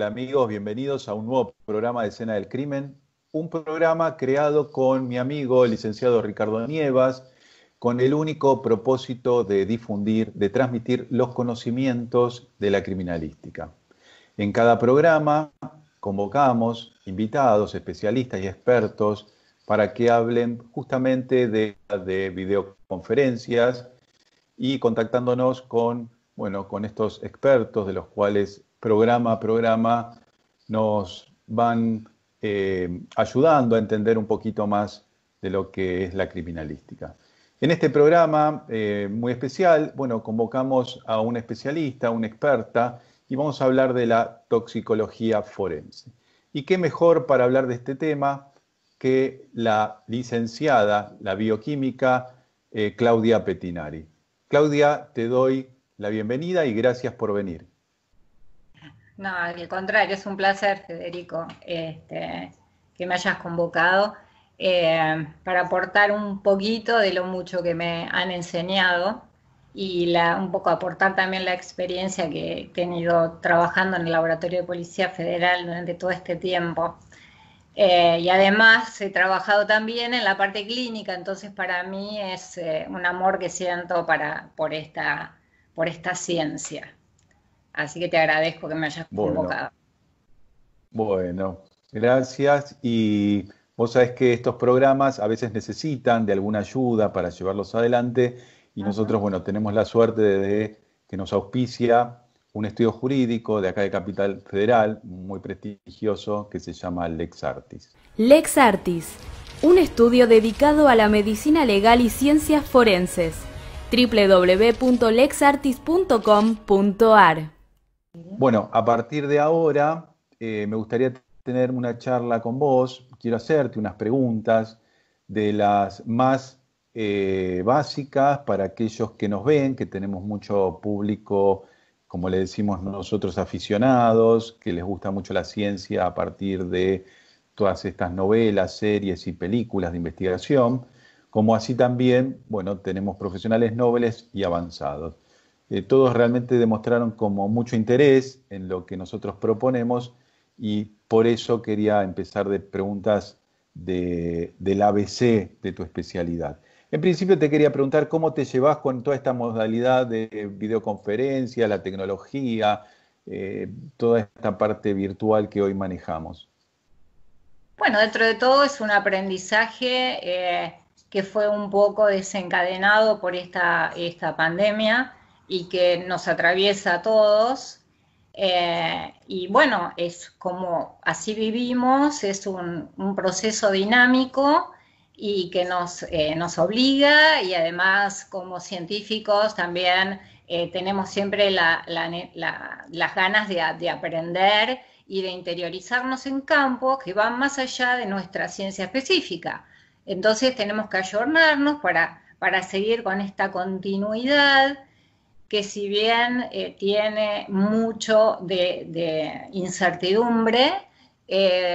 Hola amigos, bienvenidos a un nuevo programa de Escena del Crimen, un programa creado con mi amigo el licenciado Ricardo Nievas, con el único propósito de difundir, de transmitir los conocimientos de la criminalística. En cada programa convocamos invitados, especialistas y expertos para que hablen justamente de videoconferencias y contactándonos con estos expertos de los cuales programa a programa nos van ayudando a entender un poquito más de lo que es la criminalística. En este programa muy especial, convocamos a un especialista, una experta, y vamos a hablar de la toxicología forense. ¿Y qué mejor para hablar de este tema que la licenciada, la bioquímica Claudia Pettinari? Claudia, te doy la bienvenida y gracias por venir. No, al contrario, es un placer, Federico, que me hayas convocado para aportar un poquito de lo mucho que me han enseñado y un poco aportar también la experiencia que he tenido trabajando en el Laboratorio de Policía Federal durante todo este tiempo. Y además he trabajado también en la parte clínica, entonces para mí es un amor que siento por esta ciencia. Así que te agradezco que me hayas Bueno, convocado. bueno, gracias. Y vos sabés que estos programas a veces necesitan de alguna ayuda para llevarlos adelante y Ujú. nosotros, tenemos la suerte de que nos auspicia un estudio jurídico de acá de Capital Federal, muy prestigioso, que se llama Lex Artis. Lex Artis, un estudio dedicado a la medicina legal y ciencias forenses. www.lexartis.com.ar. Bueno, a partir de ahora me gustaría tener una charla con vos. Quiero hacerte unas preguntas de las más básicas para aquellos que nos ven, que tenemos mucho público, como le decimos nosotros, aficionados, que les gusta mucho la ciencia a partir de todas estas novelas, series y películas de investigación, como así también, tenemos profesionales nobles y avanzados. Todos realmente demostraron como mucho interés en lo que nosotros proponemos y por eso quería empezar de preguntas del ABC de tu especialidad. En principio te quería preguntar cómo te llevas con toda esta modalidad de videoconferencia, la tecnología, toda esta parte virtual que hoy manejamos. Bueno, dentro de todo es un aprendizaje que fue un poco desencadenado por esta pandemia y que nos atraviesa a todos. Y bueno, es como así vivimos, es un proceso dinámico y que nos obliga y además como científicos también tenemos siempre las ganas de aprender y de interiorizarnos en campos que van más allá de nuestra ciencia específica. Entonces tenemos que ayornarnos para seguir con esta continuidad que si bien tiene mucho de incertidumbre,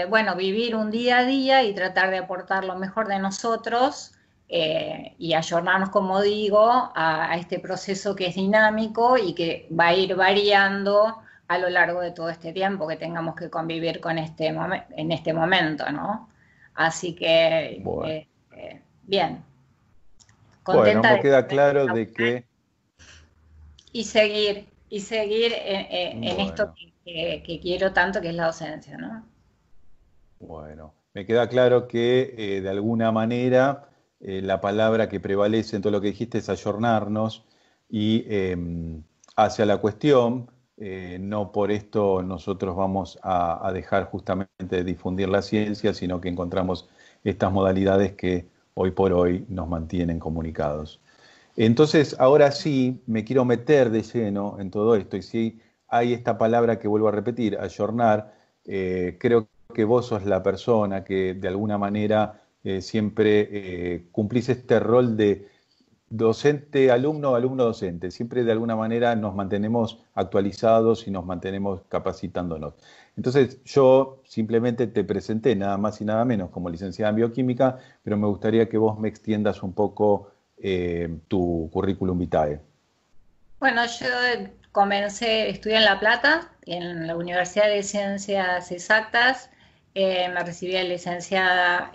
bueno, vivir un día a día y tratar de aportar lo mejor de nosotros y ayornarnos, como digo, a este proceso que es dinámico y que va a ir variando a lo largo de todo este tiempo que tengamos que convivir con en este momento, ¿no? Así que, Bueno, bien, bueno, contenta me de queda poder claro de colaborar que, y seguir en esto bueno, que quiero tanto, que es la docencia, ¿no? bueno, me queda claro que de alguna manera la palabra que prevalece en todo lo que dijiste es ayornarnos y hacia la cuestión. No por esto nosotros vamos a dejar justamente de difundir la ciencia, sino que encontramos estas modalidades que hoy por hoy nos mantienen comunicados. Entonces, ahora sí, me quiero meter de lleno en todo esto y sí hay esta palabra que vuelvo a repetir, ayornar. Creo que vos sos la persona que de alguna manera siempre cumplís este rol de docente, alumno, alumno, docente. Siempre de alguna manera nos mantenemos actualizados y nos mantenemos capacitándonos. Entonces, yo simplemente te presenté nada más y nada menos como licenciada en bioquímica, pero me gustaría que vos me extiendas un poco tu currículum vitae. Bueno, yo estudié en La Plata, en la Universidad de Ciencias Exactas. Me recibí de licenciada,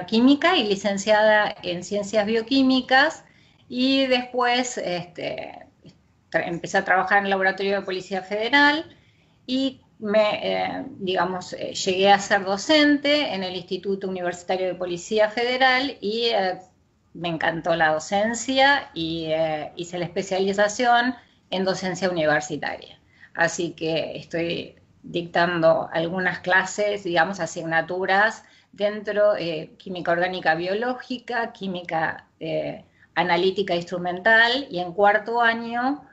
química y licenciada en ciencias bioquímicas, y después empecé a trabajar en el laboratorio de Policía Federal y llegué a ser docente en el Instituto Universitario de Policía Federal y me encantó la docencia y hice la especialización en docencia universitaria. Así que estoy dictando algunas clases, digamos, asignaturas dentro de química orgánica biológica, química analítica instrumental, y en cuarto año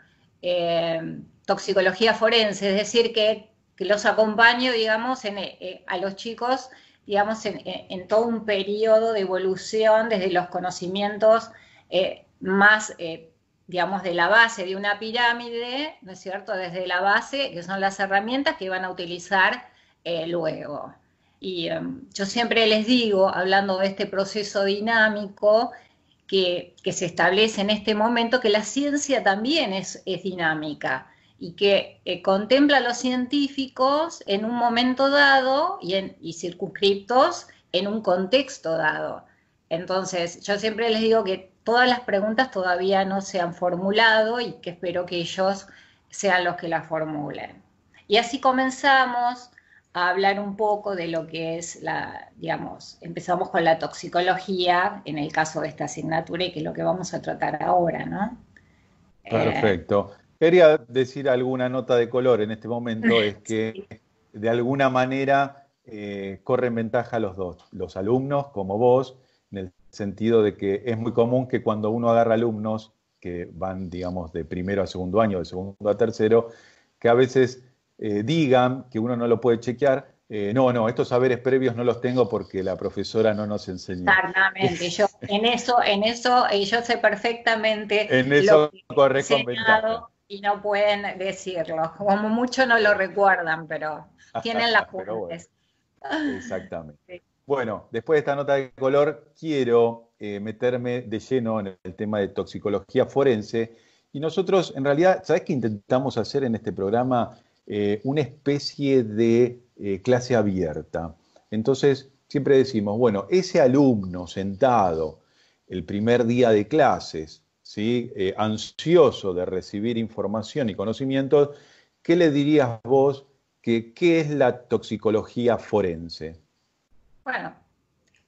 toxicología forense, es decir, que los acompaño, digamos, a los chicos, digamos, en todo un periodo de evolución desde los conocimientos más, digamos, de la base de una pirámide, ¿no es cierto?, desde la base, que son las herramientas que van a utilizar luego. Y yo siempre les digo, hablando de este proceso dinámico que se establece en este momento, que la ciencia también es dinámica, y que contempla a los científicos en un momento dado y circunscriptos en un contexto dado. Entonces, yo siempre les digo que todas las preguntas todavía no se han formulado y que espero que ellos sean los que las formulen. Y así comenzamos a hablar un poco de lo que es empezamos con la toxicología, en el caso de esta asignatura, y que es lo que vamos a tratar ahora, ¿no? Perfecto. Quería decir alguna nota de color en este momento, es que de alguna manera corren ventaja los dos, los alumnos como vos, en el sentido de que es muy común que cuando uno agarra alumnos que van, digamos, de primero a segundo año, de segundo a tercero, que a veces digan que uno no lo puede chequear, no, estos saberes previos no los tengo porque la profesora no nos enseñó. Exactamente, yo en eso yo sé perfectamente en eso lo que corre he con enseñado ventaja. y no pueden decirlo, como mucho no lo recuerdan, pero tienen las Pero bueno, fuentes. exactamente. Sí. Bueno, después de esta nota de color, quiero meterme de lleno en el tema de toxicología forense. Y nosotros, en realidad, ¿sabés qué intentamos hacer en este programa? Una especie de clase abierta. Entonces, siempre decimos, bueno, ese alumno sentado el primer día de clases, ¿sí? Ansioso de recibir información y conocimientos, ¿qué le dirías vos que qué es la toxicología forense? Bueno,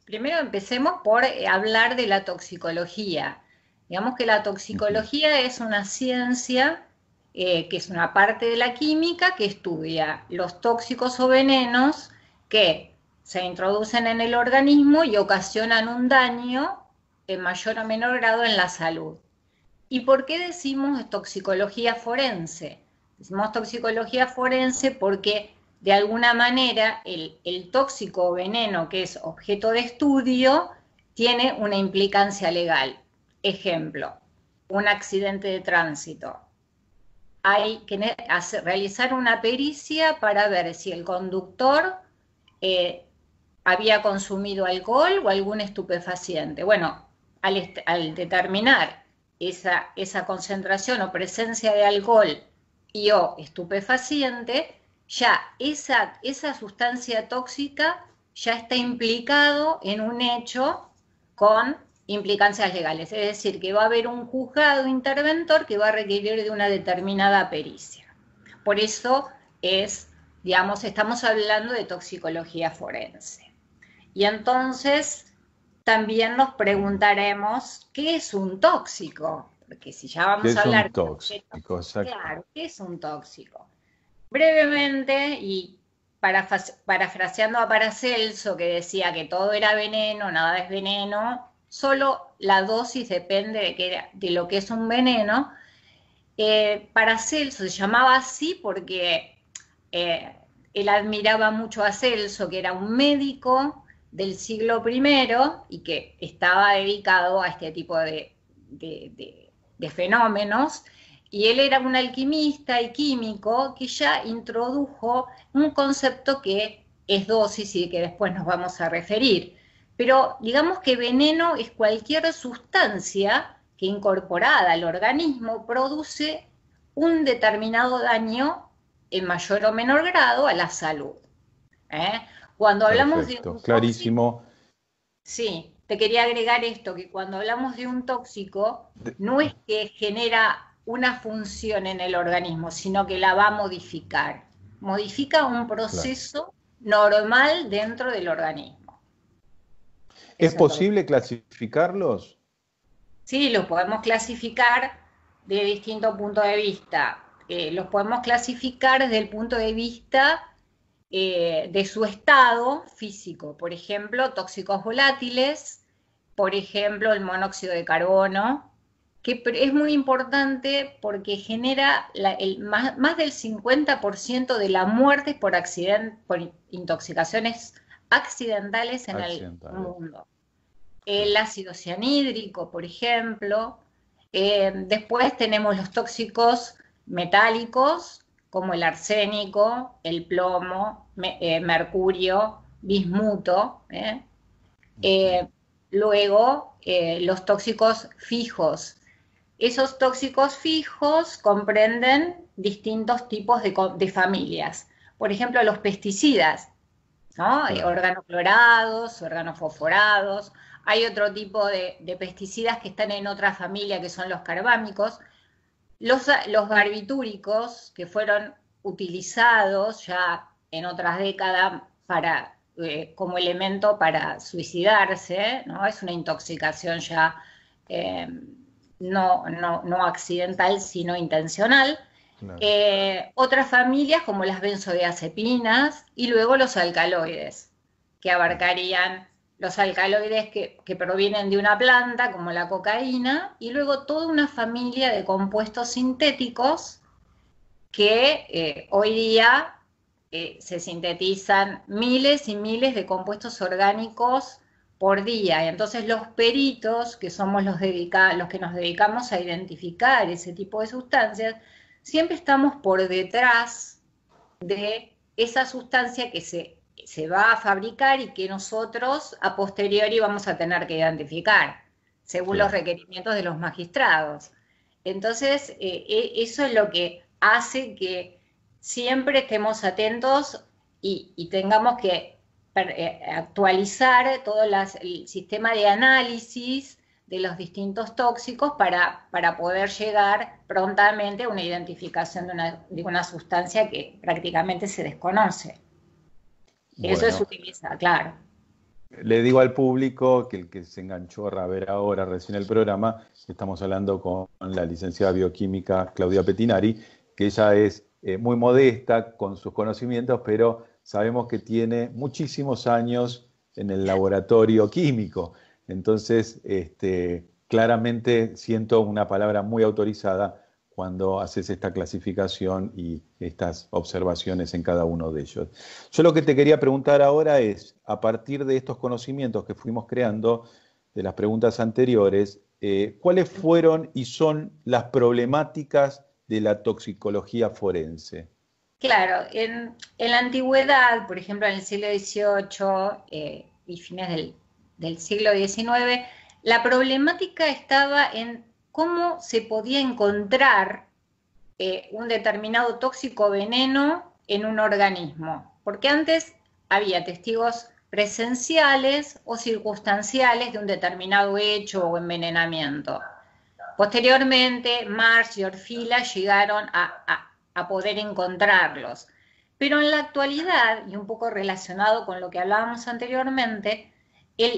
primero empecemos por hablar de la toxicología. Digamos que la toxicología es una ciencia que es una parte de la química que estudia los tóxicos o venenos que se introducen en el organismo y ocasionan un daño en mayor o menor grado en la salud. ¿Y por qué decimos toxicología forense? Decimos toxicología forense porque de alguna manera el tóxico o veneno que es objeto de estudio tiene una implicancia legal. Ejemplo, un accidente de tránsito. Hay que realizar una pericia para ver si el conductor había consumido alcohol o algún estupefaciente. Bueno, al determinar esa concentración o presencia de alcohol y o estupefaciente, ya esa sustancia tóxica ya está implicado en un hecho con implicancias legales, es decir, que va a haber un juzgado interventor que va a requerir de una determinada pericia. Por eso estamos hablando de toxicología forense. Y entonces también nos preguntaremos, ¿qué es un tóxico? Porque si ya vamos a hablar de tóxico, claro, ¿qué es un tóxico? Brevemente, y parafraseando a Paracelso, que decía que todo era veneno, nada es veneno, solo la dosis depende de lo que es un veneno. Paracelso se llamaba así porque él admiraba mucho a Celso, que era un médico del siglo I y que estaba dedicado a este tipo de fenómenos, y él era un alquimista y químico que ya introdujo un concepto que es dosis y que después nos vamos a referir. Pero digamos que veneno es cualquier sustancia que incorporada al organismo produce un determinado daño en mayor o menor grado a la salud. Cuando hablamos de un tóxico, clarísimo. Sí, te quería agregar esto, que cuando hablamos de un tóxico, no es que genera una función en el organismo, sino que la va a modificar. Modifica un proceso normal dentro del organismo. ¿Es posible clasificarlos? Sí, los podemos clasificar de distintos puntos de vista. Los podemos clasificar desde el punto de vista de su estado físico. Por ejemplo, tóxicos volátiles, por ejemplo, el monóxido de carbono, que es muy importante porque genera más del 50% de las muertes por intoxicaciones accidentales en el mundo. El ácido cianhídrico, por ejemplo. Después tenemos los tóxicos metálicos, como el arsénico, el plomo, mercurio, bismuto. Luego, los tóxicos fijos. Esos tóxicos fijos comprenden distintos tipos de familias. Por ejemplo, los pesticidas, ¿no? Organoclorados, organofosforados. Hay otro tipo de pesticidas que están en otra familia, que son los carbámicos. Los barbitúricos, que fueron utilizados ya en otras décadas como elemento para suicidarse, ¿no? Es una intoxicación ya no accidental, sino intencional. Otras familias como las benzodiazepinas y luego los alcaloides, que abarcarían los alcaloides que provienen de una planta, como la cocaína, y luego toda una familia de compuestos sintéticos que hoy día se sintetizan miles y miles de compuestos orgánicos por día. Entonces los peritos, que somos los que nos dedicamos a identificar ese tipo de sustancias, siempre estamos por detrás de esa sustancia que se va a fabricar y que nosotros a posteriori vamos a tener que identificar, según los requerimientos de los magistrados. Entonces, eso es lo que hace que siempre estemos atentos y tengamos que actualizar todo el sistema de análisis de los distintos tóxicos para poder llegar prontamente a una identificación de una sustancia que prácticamente se desconoce. Bueno, eso es utilizar, claro. Le digo al público que el que se enganchó a ver ahora recién el programa, estamos hablando con la licenciada bioquímica Claudia Pettinari, que ella es muy modesta con sus conocimientos, pero sabemos que tiene muchísimos años en el laboratorio químico. Entonces, claramente siento una palabra muy autorizada cuando haces esta clasificación y estas observaciones en cada uno de ellos. Yo lo que te quería preguntar ahora es, a partir de estos conocimientos que fuimos creando, de las preguntas anteriores, ¿cuáles fueron y son las problemáticas de la toxicología forense? Claro, en la antigüedad, por ejemplo en el siglo XVIII y fines del siglo XIX, la problemática estaba en cómo se podía encontrar un determinado tóxico veneno en un organismo, porque antes había testigos presenciales o circunstanciales de un determinado hecho o envenenamiento. Posteriormente, Marsh y Orfila llegaron a poder encontrarlos, pero en la actualidad, y un poco relacionado con lo que hablábamos anteriormente,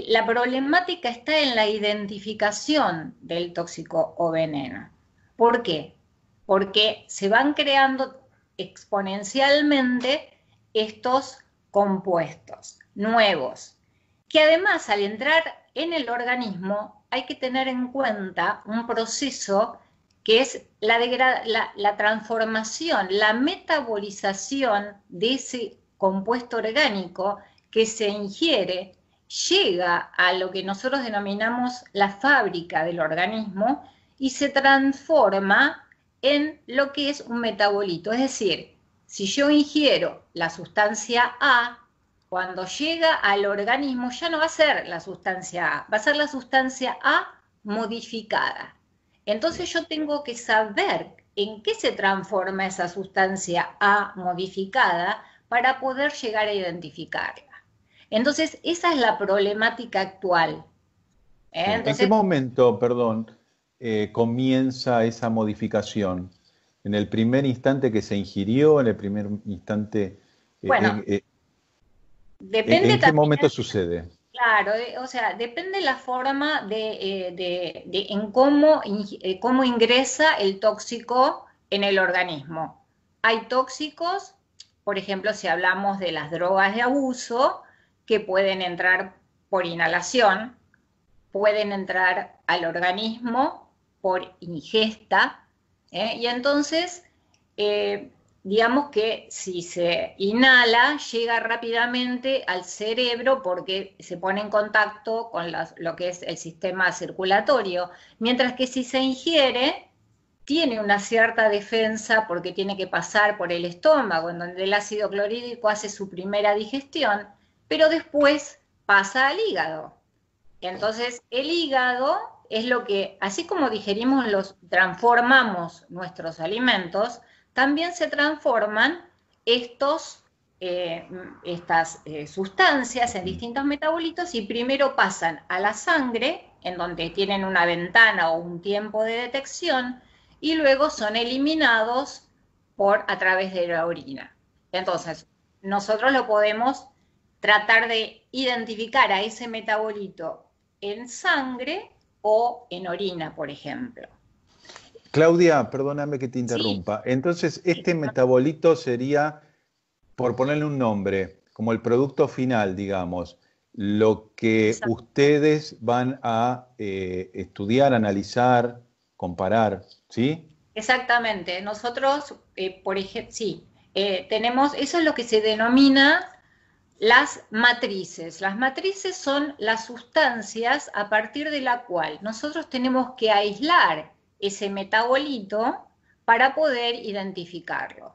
la problemática está en la identificación del tóxico o veneno. ¿Por qué? Porque se van creando exponencialmente estos compuestos nuevos, que además al entrar en el organismo hay que tener en cuenta un proceso que es la transformación, la metabolización de ese compuesto orgánico que se ingiere, llega a lo que nosotros denominamos la fábrica del organismo y se transforma en lo que es un metabolito. Es decir, si yo ingiero la sustancia A, cuando llega al organismo ya no va a ser la sustancia A, va a ser la sustancia A modificada. Entonces yo tengo que saber en qué se transforma esa sustancia A modificada para poder llegar a identificarla. Entonces, esa es la problemática actual. ¿En qué momento, perdón, comienza esa modificación? ¿En el primer instante que se ingirió? ¿En el primer instante? Bueno, depende ¿En qué momento sucede? Claro, o sea, depende la forma en cómo ingresa el tóxico en el organismo. Hay tóxicos, por ejemplo, si hablamos de las drogas de abuso, que pueden entrar por inhalación, pueden entrar al organismo por ingesta, y entonces digamos que si se inhala, llega rápidamente al cerebro porque se pone en contacto con lo que es el sistema circulatorio, mientras que si se ingiere, tiene una cierta defensa porque tiene que pasar por el estómago, en donde el ácido clorhídrico hace su primera digestión, pero después pasa al hígado. Entonces, el hígado es lo que, así como transformamos nuestros alimentos, también se transforman estas sustancias en distintos metabolitos y primero pasan a la sangre, en donde tienen una ventana o un tiempo de detección, y luego son eliminados a través de la orina. Entonces, nosotros lo podemos tratar de identificar a ese metabolito en sangre o en orina, por ejemplo. Claudia, perdóname que te interrumpa. Sí. Entonces, este metabolito sería, por ponerle un nombre, como el producto final, digamos, lo que ustedes van a estudiar, analizar, comparar, ¿sí? Exactamente. Nosotros, por ejemplo, sí, tenemos, eso es lo que se denomina las matrices. Las matrices son las sustancias a partir de la cual nosotros tenemos que aislar ese metabolito para poder identificarlo.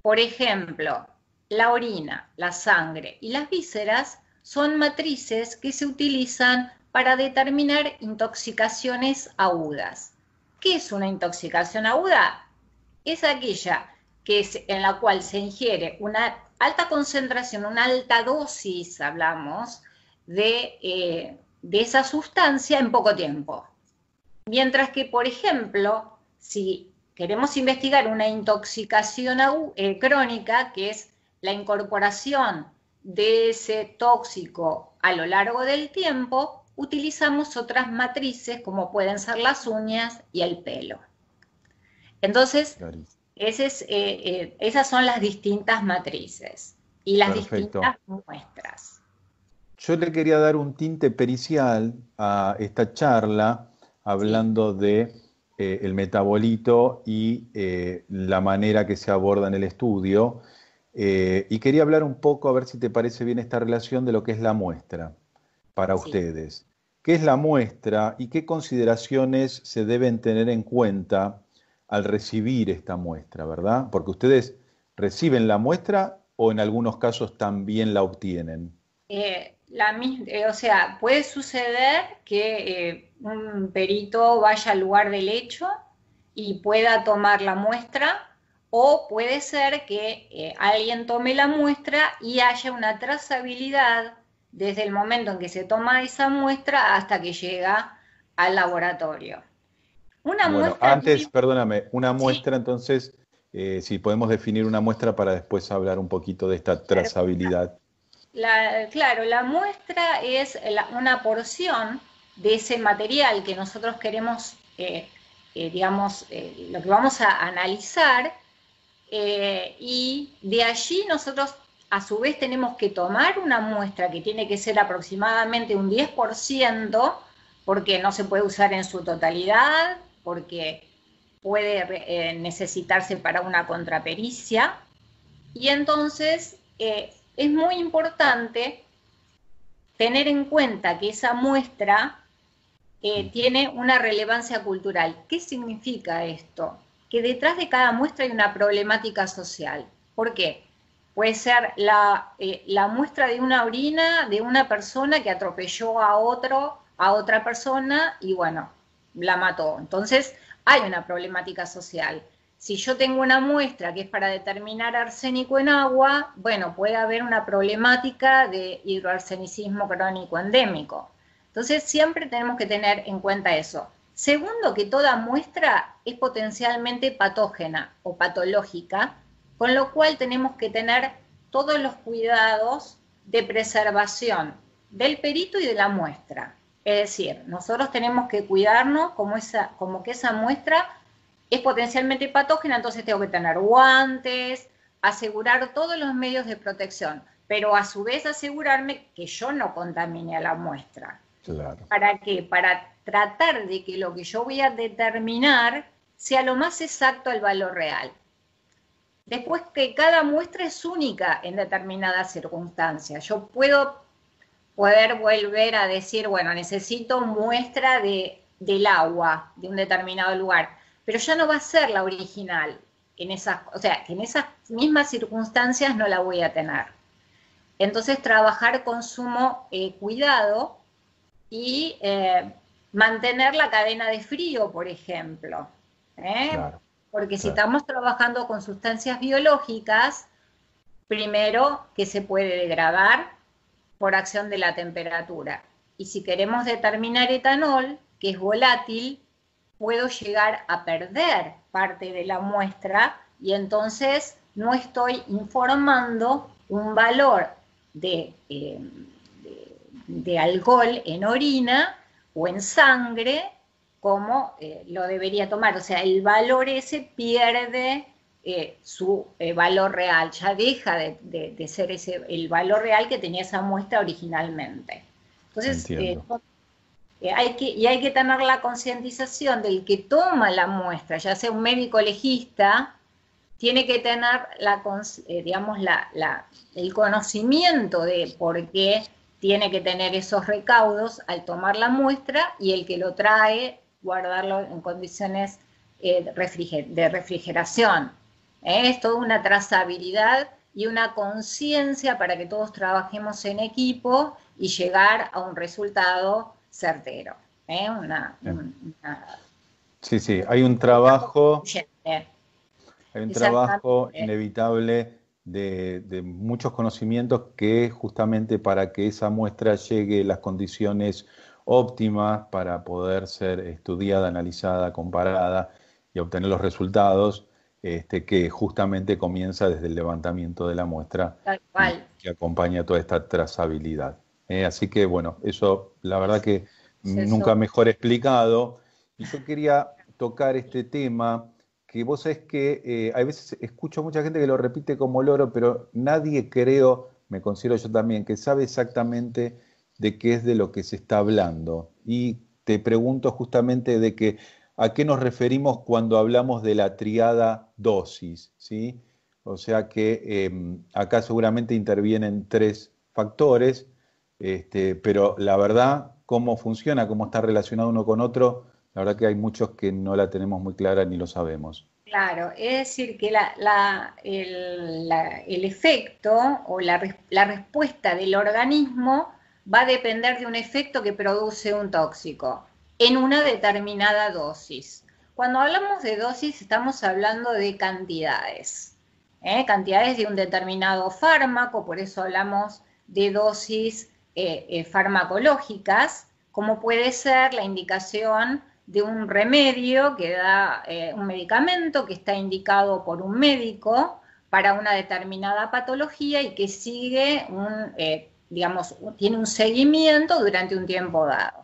Por ejemplo, la orina, la sangre y las vísceras son matrices que se utilizan para determinar intoxicaciones agudas. ¿Qué es una intoxicación aguda? Es aquella en la cual se ingiere una alta concentración, una alta dosis, hablamos, de esa sustancia en poco tiempo. Mientras que, por ejemplo, si queremos investigar una intoxicación crónica, que es la incorporación de ese tóxico a lo largo del tiempo, utilizamos otras matrices como pueden ser las uñas y el pelo. Entonces, esas son las distintas matrices y las distintas muestras. Yo le quería dar un tinte pericial a esta charla, hablando de el metabolito y la manera que se aborda en el estudio. Y quería hablar un poco, a ver si te parece bien esta relación de lo que es la muestra para ustedes. ¿Qué es la muestra y qué consideraciones se deben tener en cuenta al recibir esta muestra, verdad? Porque ustedes reciben la muestra o en algunos casos también la obtienen. O sea, puede suceder que un perito vaya al lugar del hecho y pueda tomar la muestra, o puede ser que alguien tome la muestra y haya una trazabilidad desde el momento en que se toma esa muestra hasta que llega al laboratorio. Perdóname, una muestra, entonces, si podemos definir una muestra para después hablar un poquito de esta trazabilidad. Claro, la muestra es una porción de ese material que nosotros queremos, lo que vamos a analizar, y de allí nosotros a su vez tenemos que tomar una muestra que tiene que ser aproximadamente un 10%, porque no se puede usar en su totalidad, porque puede necesitarse para una contrapericia, y entonces es muy importante tener en cuenta que esa muestra tiene una relevancia cultural. ¿Qué significa esto? Que detrás de cada muestra hay una problemática social. ¿Por qué? Puede ser la muestra de una orina de una persona que atropelló a otra persona y bueno, la mató. Entonces hay una problemática social. si yo tengo una muestra que es para determinar arsénico en agua, bueno, puede haber una problemática de hidroarsenicismo crónico endémico. Entonces siempre tenemos que tener en cuenta eso. Segundo, que toda muestra es potencialmente patógena o patológica, con lo cual tenemos que tener todos los cuidados de preservación del perito y de la muestra. Es decir, nosotros tenemos que cuidarnos como que esa muestra es potencialmente patógena, entonces tengo que tener guantes, asegurar todos los medios de protección, pero a su vez asegurarme que yo no contamine a la muestra. Claro. ¿Para qué? Para tratar de que lo que yo voy a determinar sea lo más exacto al valor real. Después, que cada muestra es única en determinadas circunstancias. Yo puedo poder volver a decir, bueno, necesito muestra del agua de un determinado lugar, pero ya no va a ser la original. O sea, que en esas mismas circunstancias no la voy a tener. Entonces, trabajar con sumo cuidado y mantener la cadena de frío, por ejemplo. Claro, Porque si claro. estamos trabajando con sustancias biológicas, primero que se puede degradar por acción de la temperatura. Y si queremos determinar etanol, que es volátil, puedo llegar a perder parte de la muestra y entonces no estoy informando un valor de alcohol en orina o en sangre como lo debería tomar. O sea, el valor ese pierde su valor real, ya deja de ser el valor real que tenía esa muestra originalmente. Entonces, hay que tener la concientización del que toma la muestra, ya sea un médico legista, tiene que tener el conocimiento de por qué tiene que tener esos recaudos al tomar la muestra, y el que lo trae, guardarlo en condiciones de refrigeración. Es toda una trazabilidad y una conciencia para que todos trabajemos en equipo y llegar a un resultado certero. Sí, hay un trabajo inevitable de muchos conocimientos que justamente para que esa muestra llegue a las condiciones óptimas para poder ser estudiada, analizada, comparada y obtener los resultados, que justamente comienza desde el levantamiento de la muestra, tal cual, que acompaña toda esta trazabilidad. Así que bueno, eso la verdad que nunca mejor explicado. Y yo quería tocar este tema, que vos sabés que a veces escucho mucha gente que lo repite como loro, pero nadie, creo, me considero yo también, que sabe exactamente de qué es de lo que se está hablando. Y te pregunto justamente de que a qué nos referimos cuando hablamos de la triada dosis, ¿sí? O sea que acá seguramente intervienen 3 factores, pero la verdad, cómo funciona, cómo está relacionado uno con otro, la verdad que hay muchos que no la tenemos muy clara ni lo sabemos. Claro, es decir, que el efecto o la respuesta del organismo va a depender de un efecto que produce un tóxico en una determinada dosis. Cuando hablamos de dosis estamos hablando de cantidades, cantidades de un determinado fármaco, por eso hablamos de dosis farmacológicas, como puede ser la indicación de un remedio que da un medicamento que está indicado por un médico para una determinada patología y que sigue tiene un seguimiento durante un tiempo dado.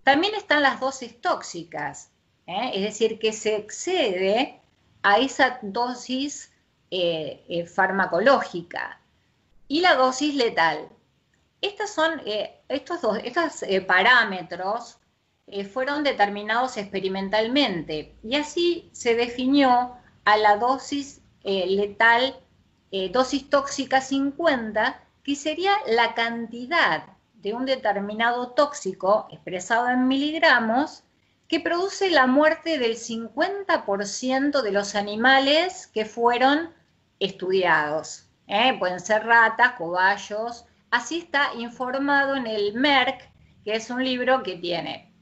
También están las dosis tóxicas, es decir, que se excede a esa dosis farmacológica, y la dosis letal. Estos parámetros fueron determinados experimentalmente, y así se definió a la dosis letal, dosis tóxica 50, que sería la cantidad de un determinado tóxico expresado en miligramos que produce la muerte del 50% de los animales que fueron estudiados. Pueden ser ratas, cobayos. Así está informado en el Merck, que es un libro que tiene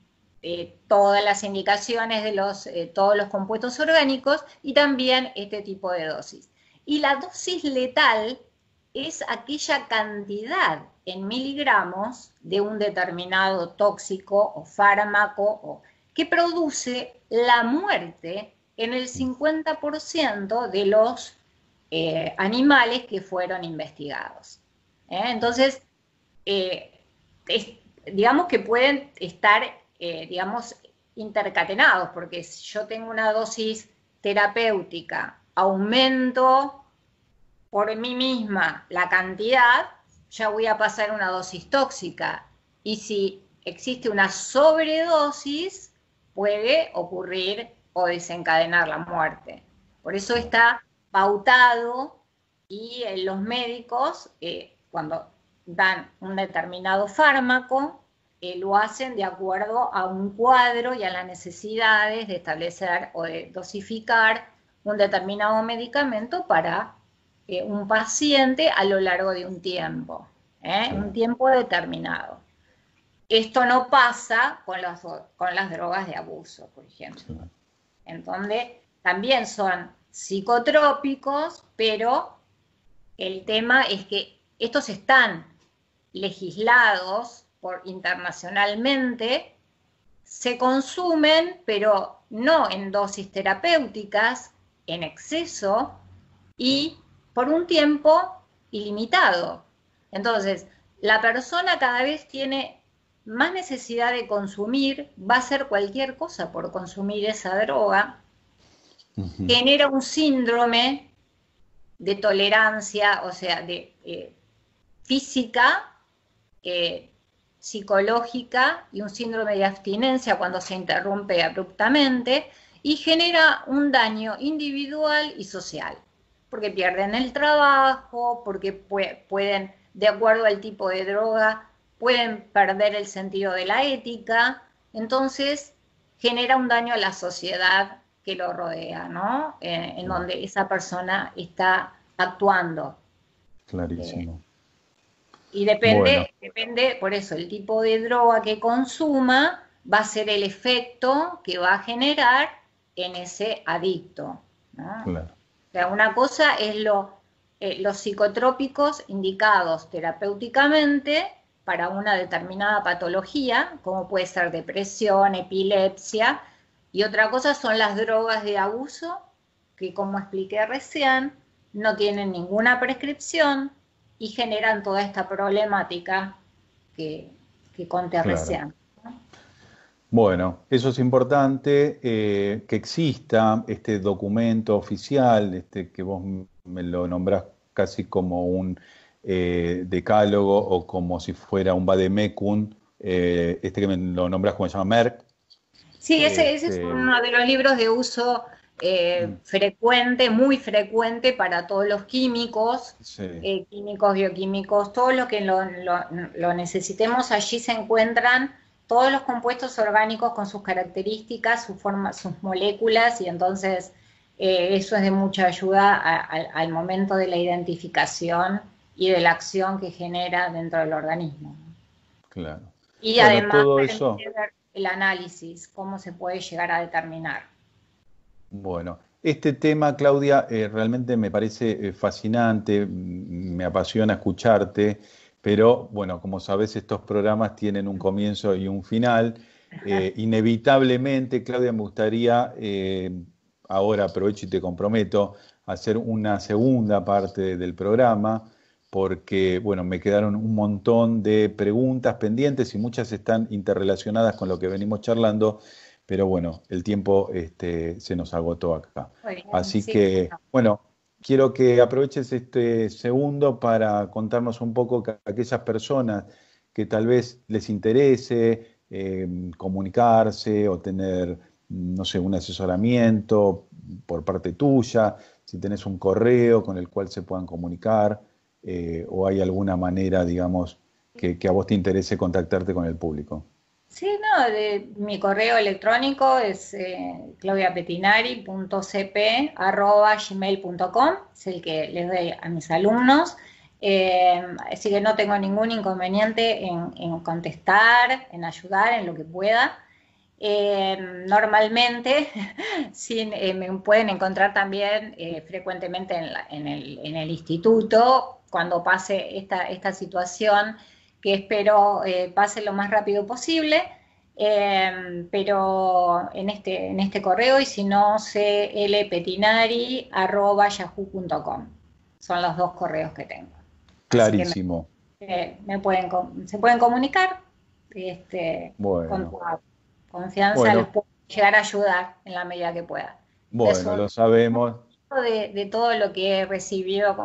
todas las indicaciones de todos los compuestos orgánicos y también este tipo de dosis. Y la dosis letal es aquella cantidad en miligramos de un determinado tóxico o fármaco que produce la muerte en el 50% de los animales que fueron investigados. Entonces, digamos que pueden estar, digamos, intercatenados, porque si yo tengo una dosis terapéutica, aumento por mí misma la cantidad, ya voy a pasar a una dosis tóxica. Y si existe una sobredosis, puede ocurrir o desencadenar la muerte. Por eso está pautado y los médicos, cuando dan un determinado fármaco, lo hacen de acuerdo a un cuadro y a las necesidades de establecer o de dosificar un determinado medicamento para un paciente a lo largo de un tiempo determinado. Esto no pasa con las drogas de abuso, por ejemplo, en donde también son psicotrópicos, pero el tema es que estos están legislados internacionalmente, se consumen, pero no en dosis terapéuticas, en exceso y por un tiempo ilimitado. Entonces, la persona cada vez tiene más necesidad de consumir, va a hacer cualquier cosa por consumir esa droga, genera un síndrome de tolerancia, o sea, de física, psicológica y un síndrome de abstinencia cuando se interrumpe abruptamente y genera un daño individual y social, porque pierden el trabajo, porque pueden, de acuerdo al tipo de droga, pueden perder el sentido de la ética, entonces genera un daño a la sociedad que lo rodea, ¿no? En donde esa persona está actuando. Clarísimo. Y depende, por eso, el tipo de droga que consuma va a ser el efecto que va a generar en ese adicto, ¿no? Claro. O sea, una cosa es los psicotrópicos indicados terapéuticamente para una determinada patología, como puede ser depresión, epilepsia, y otra cosa son las drogas de abuso, que como expliqué recién, no tienen ninguna prescripción y generan toda esta problemática que conté recién. Bueno, eso es importante, que exista este documento oficial, que vos me lo nombrás casi como un decálogo o como si fuera un vademecum, que me lo nombrás como se llama Merck. Sí, ese es uno de los libros de uso frecuente, muy frecuente para todos los químicos, sí. Químicos, bioquímicos, todo lo que lo necesitemos. Allí se encuentran todos los compuestos orgánicos con sus características, sus moléculas, y entonces eso es de mucha ayuda al momento de la identificación y de la acción que genera dentro del organismo. Claro. Y bueno, además todo eso, el análisis, cómo se puede llegar a determinar. Bueno, este tema, Claudia, realmente me parece fascinante, me apasiona escucharte, pero bueno, como sabes, estos programas tienen un comienzo y un final. Inevitablemente, Claudia, me gustaría, ahora aprovecho y te comprometo, hacer una segunda parte del programa, porque bueno, me quedaron un montón de preguntas pendientes y muchas están interrelacionadas con lo que venimos charlando. Pero bueno, el tiempo se nos agotó acá. Bien, así sí, que, bueno, quiero que aproveches este segundo para contarnos un poco a aquellas personas que tal vez les interese comunicarse o tener, no sé, un asesoramiento por parte tuya, si tenés un correo con el cual se puedan comunicar o hay alguna manera, digamos, que a vos te interese contactarte con el público. Sí, no, mi correo electrónico es claudiapetinari.cp@gmail.com, es el que les doy a mis alumnos, así que no tengo ningún inconveniente en contestar, en ayudar, en lo que pueda. Normalmente me pueden encontrar también frecuentemente en el instituto cuando pase esta situación, que espero pase lo más rápido posible, pero en este correo, y si no, clpetinari@yahoo.com. Son los 2 correos que tengo. Clarísimo. Así que se pueden comunicar Bueno. con toda confianza. Bueno. Les puedo llegar a ayudar en la medida que pueda. Bueno, lo sabemos. De todo lo que he recibido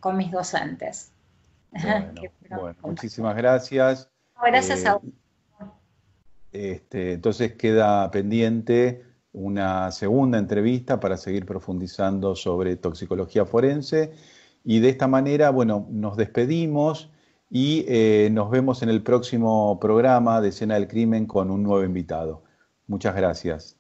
con mis docentes. Bueno, muchísimas gracias. Gracias a vos. Entonces queda pendiente una segunda entrevista para seguir profundizando sobre toxicología forense, y de esta manera, bueno, nos despedimos y nos vemos en el próximo programa de Escena del Crimen con un nuevo invitado. Muchas gracias.